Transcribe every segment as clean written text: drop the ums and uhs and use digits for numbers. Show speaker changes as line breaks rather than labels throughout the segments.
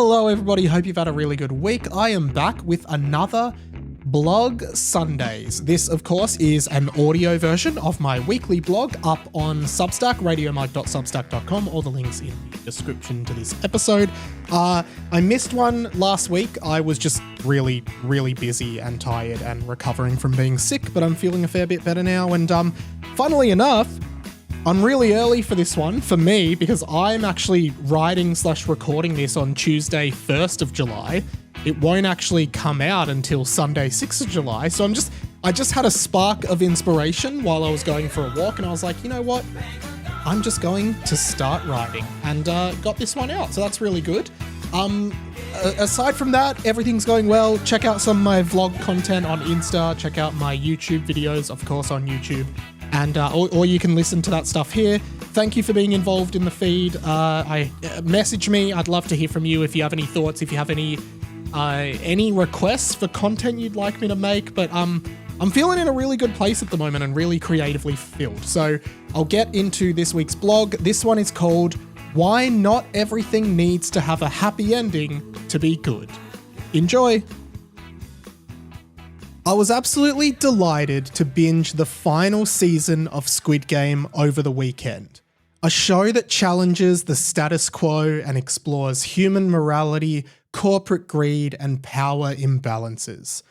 Hello everybody, hope you've had a really good week. I am back with another Blog Sundays. This, of course, is an audio version of my weekly blog up on Substack, radiomike.substack.com. All the links in the description to this episode. I missed one last week. I was just really busy and tired and recovering from being sick, but I'm feeling a fair bit better now. And funnily enough, I'm really early for this one, for me, because I'm actually writing/recording this on Tuesday, 1st of July. It won't actually come out until Sunday, 6th of July. So I just had a spark of inspiration while I was going for a walk, and I was like, you know what? I'm just going to start writing, and got this one out. So that's really good. Aside from that, everything's going well. Check out some of my vlog content on Insta. Check out my YouTube videos, of course, on YouTube. And or you can listen to that stuff here. Thank you for being involved in the feed. Message me. I'd love to hear from you if you have any thoughts, if you have any requests for content you'd like me to make. But I'm feeling in a really good place at the moment and really creatively fulfilled. So I'll get into this week's blog. This one is called Why Not Everything Needs to Have a Happy Ending to Be Good. Enjoy. I was absolutely delighted to binge the final season of Squid Game over the weekend. A show that challenges the status quo and explores human morality, corporate greed, and power imbalances.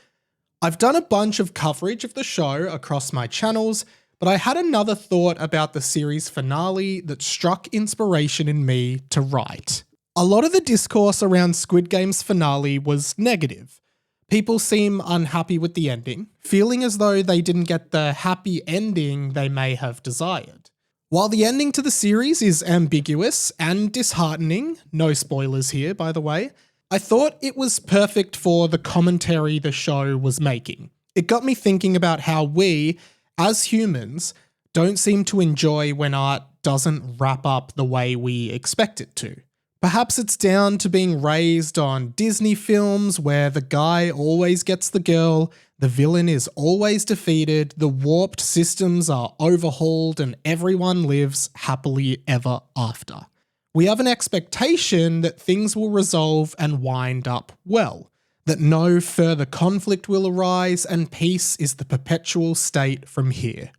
I've done a bunch of coverage of the show across my channels, but I had another thought about the series finale that struck inspiration in me to write. A lot of the discourse around Squid Game's finale was negative. People seem unhappy with the ending, feeling as though they didn't get the happy ending they may have desired. While the ending to the series is ambiguous and disheartening, no spoilers here by the way, I thought it was perfect for the commentary the show was making. It got me thinking about how we, as humans, don't seem to enjoy when art doesn't wrap up the way we expect it to. Perhaps it's down to being raised on Disney films where the guy always gets the girl, the villain is always defeated, the warped systems are overhauled, and everyone lives happily ever after. We have an expectation that things will resolve and wind up well, that no further conflict will arise and peace is the perpetual state from here.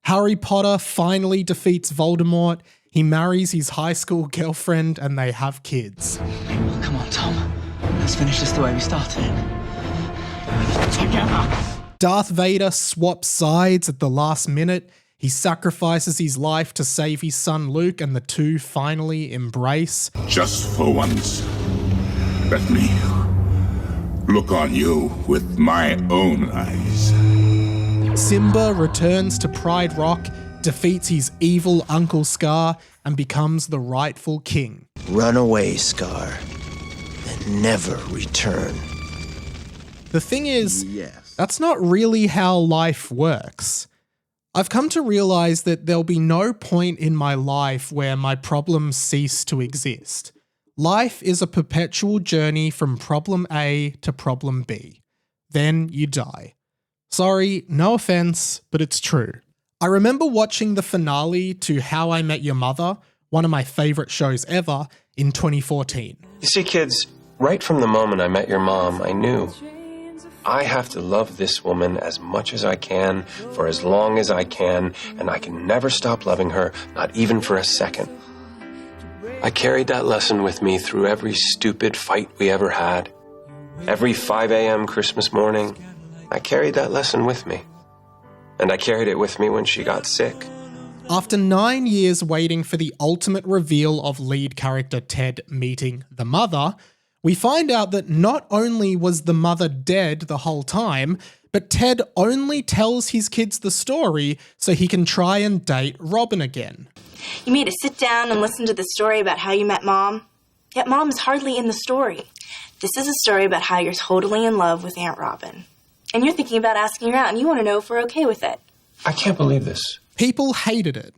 Harry Potter finally defeats Voldemort. He marries his high school girlfriend and they have kids.
Come on, Tom. Let's finish this the way we started. Together.
Darth Vader swaps sides at the last minute. He sacrifices his life to save his son Luke, and the two finally embrace.
Just for once, let me look on you with my own eyes.
Simba returns to Pride Rock, defeats his evil Uncle Scar, and becomes the rightful king.
Run away, Scar, and never return.
The thing is, that's not really how life works. I've come to realize that there'll be no point in my life where my problems cease to exist. Life is a perpetual journey from problem A to problem B. Then you die. Sorry, no offense, but it's true. I remember watching the finale to How I Met Your Mother, one of my favorite shows ever, in 2014.
You see, kids, right from the moment I met your mom, I knew I have to love this woman as much as I can, for as long as I can, and I can never stop loving her, not even for a second. I carried that lesson with me through every stupid fight we ever had. Every 5 a.m. Christmas morning, I carried that lesson with me. And I carried it with me when she got sick.
After 9 years waiting for the ultimate reveal of lead character Ted meeting the mother, we find out that not only was the mother dead the whole time, but Ted only tells his kids the story so he can try and date Robin again.
You made us sit down and listen to the story about how you met Mom, yet Mom is hardly in the story. This is a story about how you're totally in love with Aunt Robin. And you're thinking about asking her out, and you want to know if we're okay with it.
I can't believe this.
People hated it,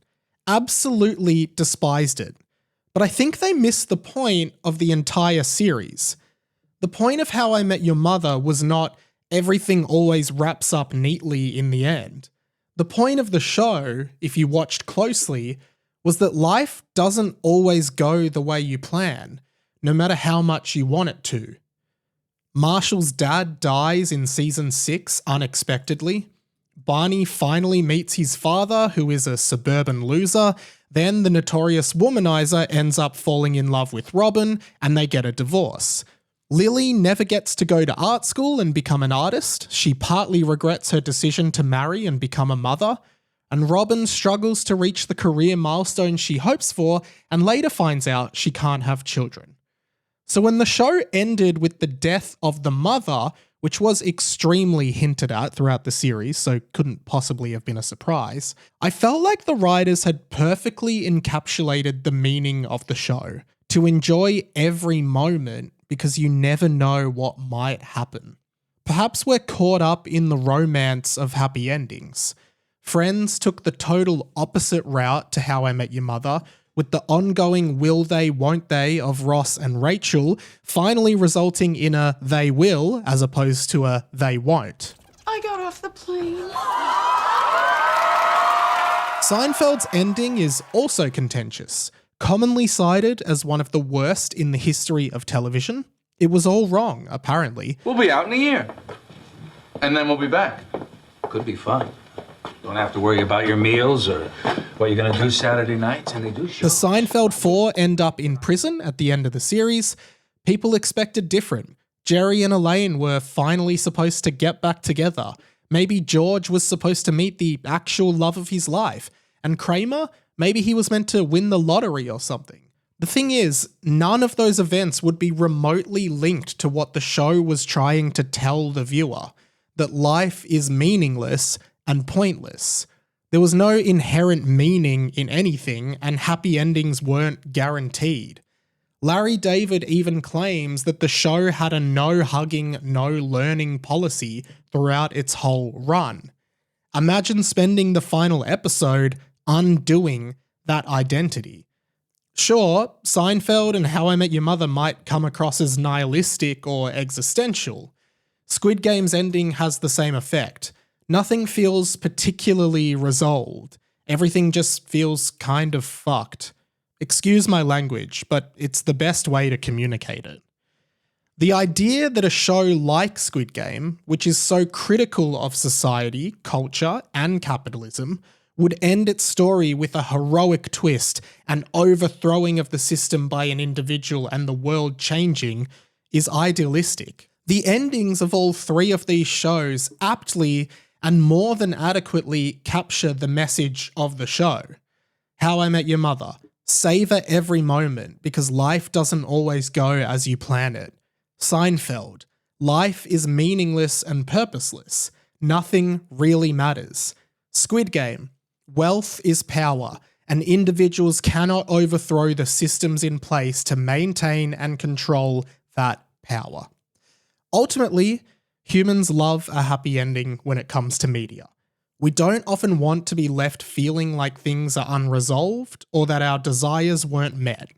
absolutely despised it. But I think they missed the point of the entire series. The point of How I Met Your Mother was not everything always wraps up neatly in the end. The point of the show, if you watched closely, was that life doesn't always go the way you plan. no matter how much you want it to. Marshall's dad dies in season 6 unexpectedly. Barney finally meets his father, who is a suburban loser. Then the notorious womanizer ends up falling in love with Robin, and they get a divorce. Lily never gets to go to art school and become an artist. She partly regrets her decision to marry and become a mother. And Robin struggles to reach the career milestone she hopes for, and later finds out she can't have children. So when the show ended with the death of the mother, which was extremely hinted at throughout the series, so couldn't possibly have been a surprise, I felt like the writers had perfectly encapsulated the meaning of the show, to enjoy every moment because you never know what might happen. Perhaps we're caught up in the romance of happy endings. Friends took the total opposite route to How I Met Your Mother, with the ongoing will they, won't they of Ross and Rachel finally resulting in a they will as opposed to a they won't.
I got off the plane.
Seinfeld's ending is also contentious. Commonly cited as one of the worst in the history of television, it was all wrong, apparently.
We'll be out in a year. And then we'll be back. Could be fun. Don't have to worry about your meals or what you're going to do Saturday nights, and they do show.
The Seinfeld 4 end up in prison at the end of the series. People expected different. Jerry and Elaine were finally supposed to get back together. Maybe George was supposed to meet the actual love of his life. And Kramer, maybe he was meant to win the lottery or something. The thing is, none of those events would be remotely linked to what the show was trying to tell the viewer, that life is meaningless and pointless. There was no inherent meaning in anything, and happy endings weren't guaranteed. Larry David even claims that the show had a no hugging, no learning policy throughout its whole run. Imagine spending the final episode undoing that identity. Sure, Seinfeld and How I Met Your Mother might come across as nihilistic or existential. Squid Game's ending has the same effect. Nothing feels particularly resolved. Everything just feels kind of fucked. Excuse my language, but it's the best way to communicate it. The idea that a show like Squid Game, which is so critical of society, culture, and capitalism, would end its story with a heroic twist and overthrowing of the system by an individual and the world changing is idealistic. The endings of all 3 of these shows aptly and more than adequately capture the message of the show. How I Met Your Mother. Savor every moment because life doesn't always go as you plan it. Seinfeld. Life is meaningless and purposeless. Nothing really matters. Squid Game. Wealth is power, and individuals cannot overthrow the systems in place to maintain and control that power. Ultimately, humans love a happy ending when it comes to media. We don't often want to be left feeling like things are unresolved or that our desires weren't met.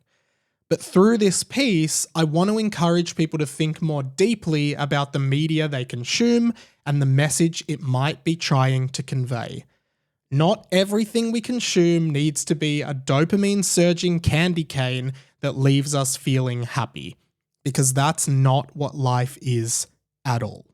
But through this piece, I want to encourage people to think more deeply about the media they consume and the message it might be trying to convey. Not everything we consume needs to be a dopamine-surging candy cane that leaves us feeling happy, because that's not what life is at all.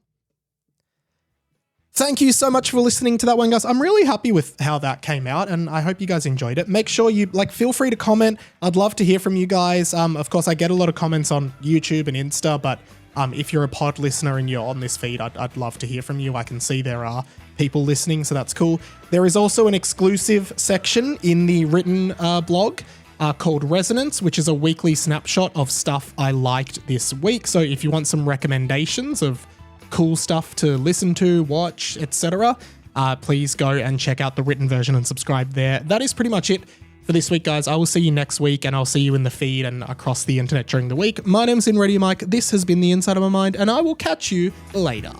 Thank you so much for listening to that one, guys. I'm really happy with how that came out, and I hope you guys enjoyed it. Make sure you, feel free to comment. I'd love to hear from you guys. Of course, I get a lot of comments on YouTube and Insta, but if you're a pod listener and you're on this feed, I'd love to hear from you. I can see there are people listening, so that's cool. There is also an exclusive section in the written blog called Resonance, which is a weekly snapshot of stuff I liked this week. So if you want some recommendations of cool stuff to listen to, watch, etc., please go and check out the written version and subscribe there. That is pretty much it for this week, guys. I will see you next week, and I'll see you in the feed and across the internet during the week. My name's InReadyMike. This has been The Inside of My Mind, and I will catch you later.